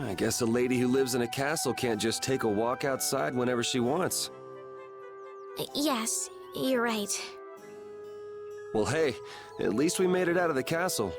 I guess a lady who lives in a castle can't just take a walk outside whenever she wants. Yes, you're right. Well, hey, at least we made it out of the castle.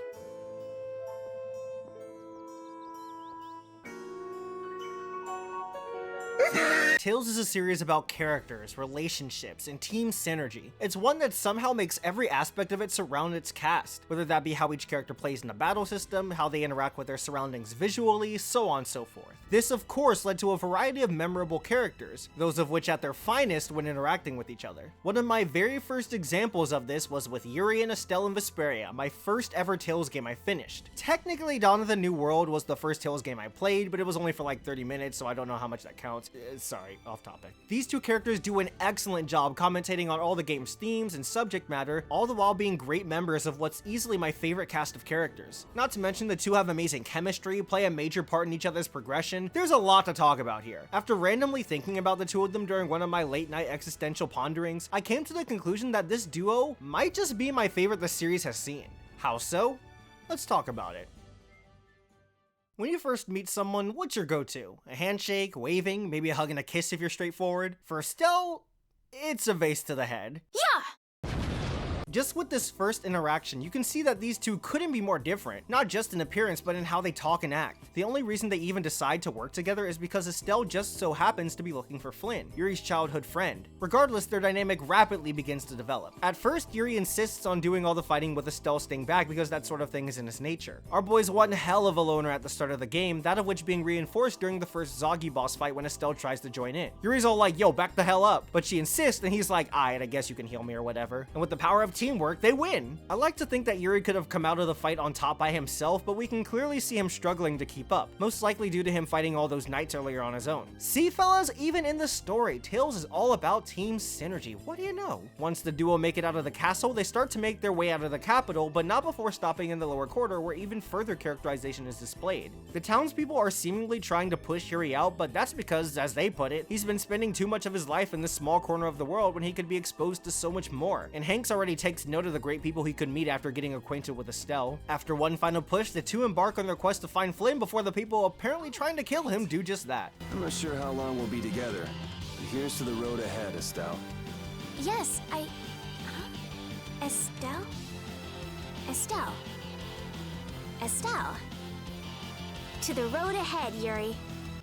Tales is a series about characters, relationships, and team synergy. It's one that somehow makes every aspect of it surround its cast, whether that be how each character plays in the battle system, how they interact with their surroundings visually, so on and so forth. This of course led to a variety of memorable characters, those of which at their finest when interacting with each other. One of my very first examples of this was with Yuri and Estelle in Vesperia, my first ever Tales game I finished. Technically Dawn of the New World was the first Tales game I played, but it was only for like 30 minutes, so I don't know how much that counts. Sorry, off topic. These two characters do an excellent job commentating on all the game's themes and subject matter, all the while being great members of what's easily my favorite cast of characters. Not to mention the two have amazing chemistry, play a major part in each other's progression. There's a lot to talk about here. After randomly thinking about the two of them during one of my late night existential ponderings, I came to the conclusion that this duo might just be my favorite the series has seen. How so? Let's talk about it. When you first meet someone, what's your go-to? A handshake, waving, maybe a hug and a kiss if you're straightforward? For Estelle, it's a vase to the head. Yeah! Just with this first interaction, you can see that these two couldn't be more different, not just in appearance but in how they talk and act. The only reason they even decide to work together is because Estelle just so happens to be looking for Flynn, Yuri's childhood friend. Regardless, their dynamic rapidly begins to develop. At first, Yuri insists on doing all the fighting with Estelle staying back because that sort of thing is in his nature. Our boy's one hell of a loner at the start of the game, that of which being reinforced during the first Zoggy boss fight when Estelle tries to join in. Yuri's all like, yo, back the hell up, but she insists and he's like, alright, I guess you can heal me or whatever. And with the power of teamwork, they win! I like to think that Yuri could have come out of the fight on top by himself, but we can clearly see him struggling to keep up, most likely due to him fighting all those knights earlier on his own. See fellas, even in the story, Tales is all about team synergy, what do you know? Once the duo make it out of the castle, they start to make their way out of the capital, but not before stopping in the lower quarter where even further characterization is displayed. The townspeople are seemingly trying to push Yuri out, but that's because, as they put it, he's been spending too much of his life in this small corner of the world when he could be exposed to so much more, and Hanks already takes note of the great people he could meet after getting acquainted with Estelle. After one final push, the two embark on their quest to find Flynn before the people apparently trying to kill him do just that. I'm not sure how long we'll be together, but here's to the road ahead, Estelle. Yes, Huh? Estelle? Estelle. Estelle. To the road ahead, Yuri.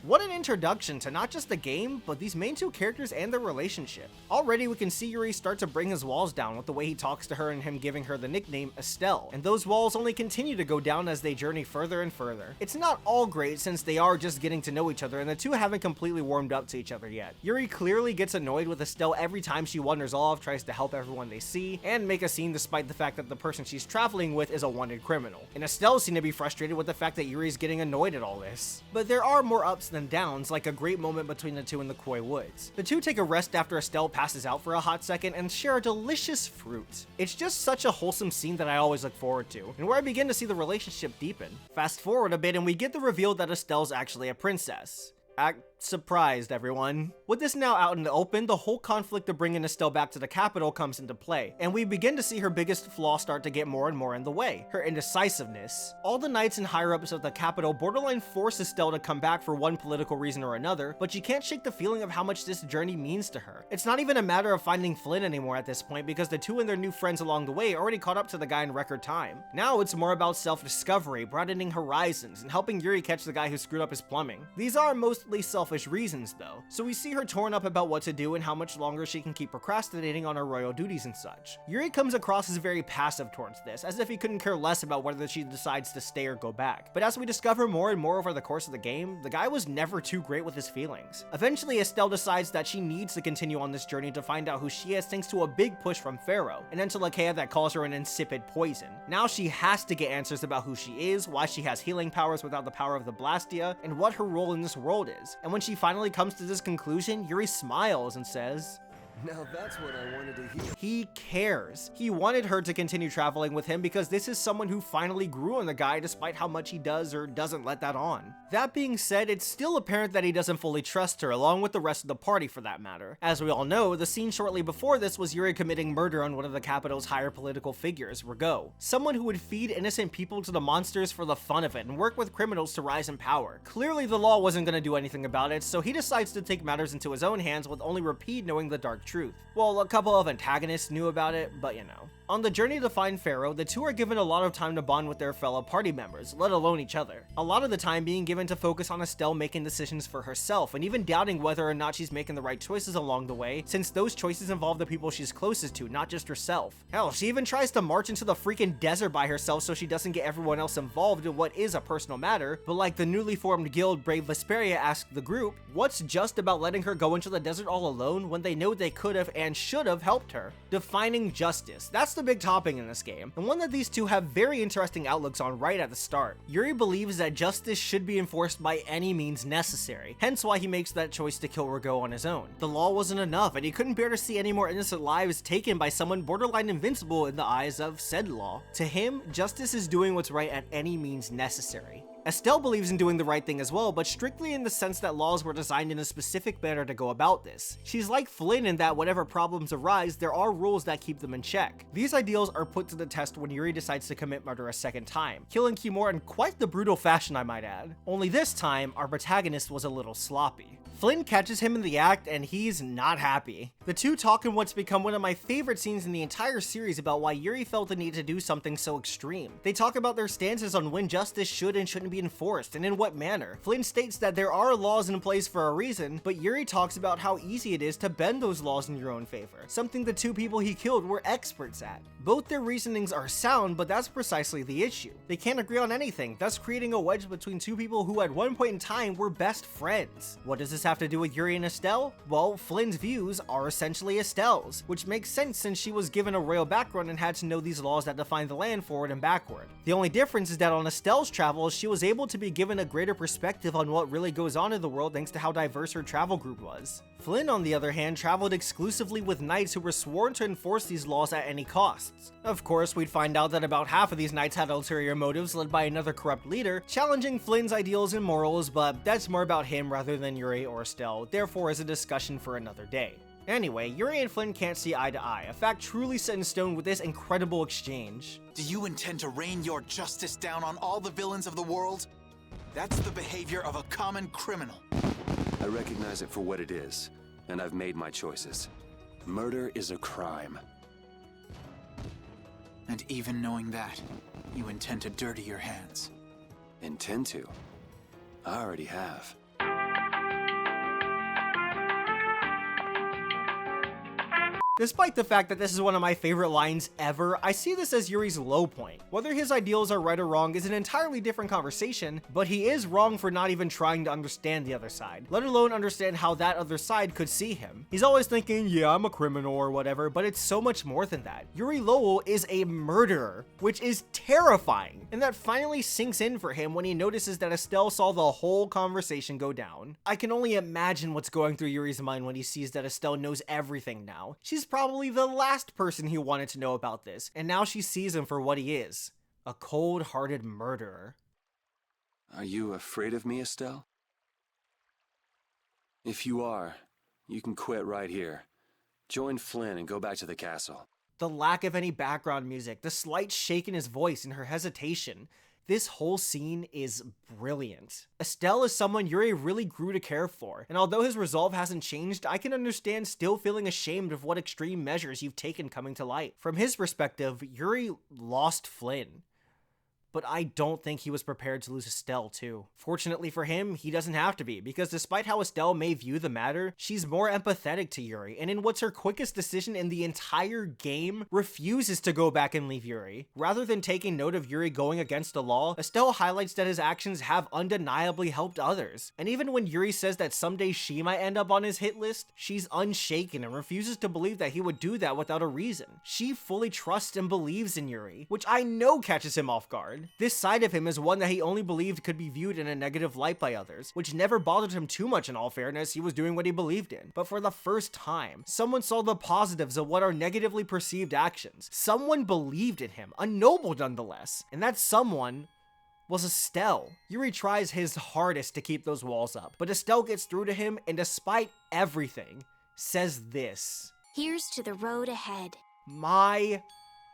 What an introduction to not just the game, but these main two characters and their relationship. Already we can see Yuri start to bring his walls down with the way he talks to her and him giving her the nickname Estelle, and those walls only continue to go down as they journey further and further. It's not all great since they are just getting to know each other and the two haven't completely warmed up to each other yet. Yuri clearly gets annoyed with Estelle every time she wanders off, tries to help everyone they see, and make a scene despite the fact that the person she's traveling with is a wanted criminal. And Estelle seems to be frustrated with the fact that Yuri's getting annoyed at all this. But there are more ups than downs, like a great moment between the two in the Koi Woods. The two take a rest after Estelle passes out for a hot second and share a delicious fruit. It's just such a wholesome scene that I always look forward to, and where I begin to see the relationship deepen. Fast forward a bit and we get the reveal that Estelle's actually a princess. Act surprised, everyone. With this now out in the open, the whole conflict of bringing Estelle back to the capital comes into play, and we begin to see her biggest flaw start to get more and more in the way, her indecisiveness. All the knights and higher-ups of the capital borderline force Estelle to come back for one political reason or another, but she can't shake the feeling of how much this journey means to her. It's not even a matter of finding Flynn anymore at this point, because the two and their new friends along the way already caught up to the guy in record time. Now it's more about self-discovery, broadening horizons, and helping Yuri catch the guy who screwed up his plumbing. These are mostly selfish reasons though, so we see her torn up about what to do and how much longer she can keep procrastinating on her royal duties and such. Yuri comes across as very passive towards this, as if he couldn't care less about whether she decides to stay or go back. But as we discover more and more over the course of the game, the guy was never too great with his feelings. Eventually, Estelle decides that she needs to continue on this journey to find out who she is thanks to a big push from Pharaoh, an Entelekea that calls her an insipid poison. Now she has to get answers about who she is, why she has healing powers without the power of the Blastia, and what her role in this world is. And when she finally comes to this conclusion, Yuri smiles and says, Now that's what I wanted to hear. He cares. He wanted her to continue traveling with him because this is someone who finally grew on the guy despite how much he does or doesn't let that on. That being said, it's still apparent that he doesn't fully trust her, along with the rest of the party for that matter. As we all know, the scene shortly before this was Yuri committing murder on one of the capital's higher political figures, Rigaud, someone who would feed innocent people to the monsters for the fun of it and work with criminals to rise in power. Clearly the law wasn't going to do anything about it, so he decides to take matters into his own hands with only Rapide knowing the dark truth. Well, a couple of antagonists knew about it, but you know. On the journey to find Pharaoh, the two are given a lot of time to bond with their fellow party members, let alone each other. A lot of the time being given to focus on Estelle making decisions for herself, and even doubting whether or not she's making the right choices along the way, since those choices involve the people she's closest to, not just herself. Hell, she even tries to march into the freaking desert by herself so she doesn't get everyone else involved in what is a personal matter, but like the newly formed guild Brave Vesperia asked the group, what's just about letting her go into the desert all alone when they know they could have and should have helped her? Defining justice. That's the big topic in this game, and one that these two have very interesting outlooks on right at the start. Yuri believes that justice should be enforced by any means necessary, hence why he makes that choice to kill Rigaud on his own. The law wasn't enough, and he couldn't bear to see any more innocent lives taken by someone borderline invincible in the eyes of said law. To him, justice is doing what's right at any means necessary. Estelle believes in doing the right thing as well, but strictly in the sense that laws were designed in a specific manner to go about this. She's like Flynn in that whenever problems arise, there are rules that keep them in check. These ideals are put to the test when Yuri decides to commit murder a second time, killing Kimura in quite the brutal fashion, I might add. Only this time, our protagonist was a little sloppy. Flynn catches him in the act and he's not happy. The two talk in what's become one of my favorite scenes in the entire series about why Yuri felt the need to do something so extreme. They talk about their stances on when justice should and shouldn't be enforced and in what manner. Flynn states that there are laws in place for a reason, but Yuri talks about how easy it is to bend those laws in your own favor, something the two people he killed were experts at. Both their reasonings are sound, but that's precisely the issue. They can't agree on anything, thus creating a wedge between two people who at one point in time were best friends. What does this have to do with Yuri and Estelle? Well, Flynn's views are essentially Estelle's, which makes sense since she was given a royal background and had to know these laws that define the land forward and backward. The only difference is that on Estelle's travels, she was able to be given a greater perspective on what really goes on in the world thanks to how diverse her travel group was. Flynn, on the other hand, traveled exclusively with knights who were sworn to enforce these laws at any costs. Of course, we'd find out that about half of these knights had ulterior motives led by another corrupt leader, challenging Flynn's ideals and morals, but that's more about him rather than Yuri or Estelle, therefore is a discussion for another day. Anyway, Yuri and Flynn can't see eye to eye, a fact truly set in stone with this incredible exchange. Do you intend to rain your justice down on all the villains of the world? That's the behavior of a common criminal. I recognize it for what it is, and I've made my choices. Murder is a crime. And even knowing that, you intend to dirty your hands. Intend to? I already have. Despite the fact that this is one of my favorite lines ever, I see this as Yuri's low point. Whether his ideals are right or wrong is an entirely different conversation, but he is wrong for not even trying to understand the other side, let alone understand how that other side could see him. He's always thinking, yeah, I'm a criminal or whatever, but it's so much more than that. Yuri Lowell is a murderer, which is terrifying, and that finally sinks in for him when he notices that Estelle saw the whole conversation go down. I can only imagine what's going through Yuri's mind when he sees that Estelle knows everything now. She's probably the last person he wanted to know about this, and now she sees him for what he is, a cold-hearted murderer. Are you afraid of me, Estelle? If you are, you can quit right here. Join Flynn and go back to the castle. The lack of any background music, the slight shake in his voice and her hesitation. This whole scene is brilliant. Estelle is someone Yuri really grew to care for, and although his resolve hasn't changed, I can understand still feeling ashamed of what extreme measures you've taken coming to light. From his perspective, Yuri lost Flynn. But I don't think he was prepared to lose Estelle too. Fortunately for him, he doesn't have to be, because despite how Estelle may view the matter, she's more empathetic to Yuri, and in what's her quickest decision in the entire game, refuses to go back and leave Yuri. Rather than taking note of Yuri going against the law, Estelle highlights that his actions have undeniably helped others. And even when Yuri says that someday she might end up on his hit list, she's unshaken and refuses to believe that he would do that without a reason. She fully trusts and believes in Yuri, which I know catches him off guard. guard. This side of him is one that he only believed could be viewed in a negative light by others, which never bothered him too much in all fairness, he was doing what he believed in. But for the first time, someone saw the positives of what are negatively perceived actions. Someone believed in him, a noble nonetheless, and that someone was Estelle. Yuri tries his hardest to keep those walls up, but Estelle gets through to him and despite everything, says this. Here's to the road ahead. My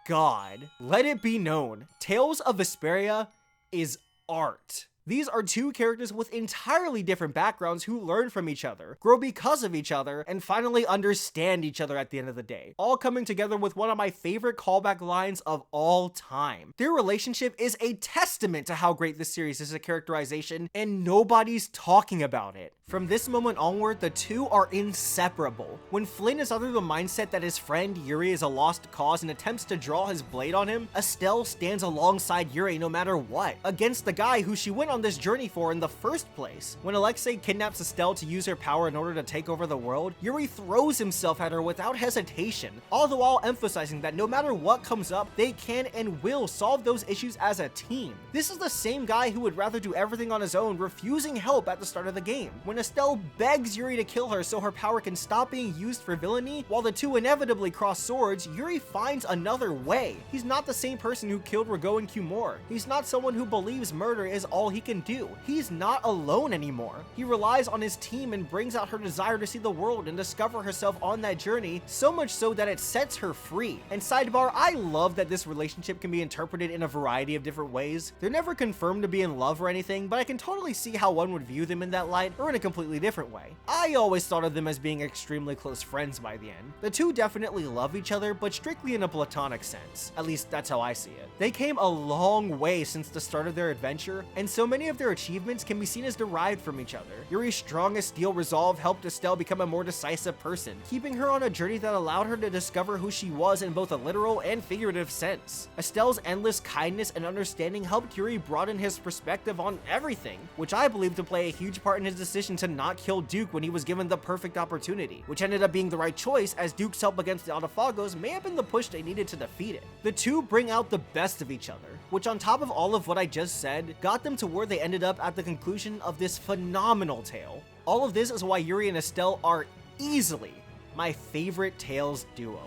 God. Let it be known, Tales of Vesperia is art. These are two characters with entirely different backgrounds who learn from each other, grow because of each other, and finally understand each other at the end of the day, all coming together with one of my favorite callback lines of all time. Their relationship is a testament to how great this series is a characterization, and nobody's talking about it. From this moment onward, the two are inseparable. When Flynn is under the mindset that his friend Yuri is a lost cause and attempts to draw his blade on him, Estelle stands alongside Yuri no matter what, against the guy who she went on this journey for in the first place. When Alexei kidnaps Estelle to use her power in order to take over the world, Yuri throws himself at her without hesitation, all the while emphasizing that no matter what comes up, they can and will solve those issues as a team. This is the same guy who would rather do everything on his own, refusing help at the start of the game. When Estelle begs Yuri to kill her so her power can stop being used for villainy, while the two inevitably cross swords, Yuri finds another way. He's not the same person who killed Rago and Cumore. He's not someone who believes murder is all he can do. He's not alone anymore. He relies on his team and brings out her desire to see the world and discover herself on that journey, so much so that it sets her free. And sidebar, I love that this relationship can be interpreted in a variety of different ways. They're never confirmed to be in love or anything, but I can totally see how one would view them in that light, or in a completely different way. I always thought of them as being extremely close friends by the end. The two definitely love each other, but strictly in a platonic sense. At least that's how I see it. They came a long way since the start of their adventure, and so many of their achievements can be seen as derived from each other. Yuri's strong as steel resolve helped Estelle become a more decisive person, keeping her on a journey that allowed her to discover who she was in both a literal and figurative sense. Estelle's endless kindness and understanding helped Yuri broaden his perspective on everything, which I believe to play a huge part in his decision to not kill Duke when he was given the perfect opportunity, which ended up being the right choice as Duke's help against the Autophagos may have been the push they needed to defeat it. The two bring out the best of each other, which on top of all of what I just said, got them to where they ended up at the conclusion of this phenomenal tale. All of this is why Yuri and Estelle are easily my favorite Tales duo.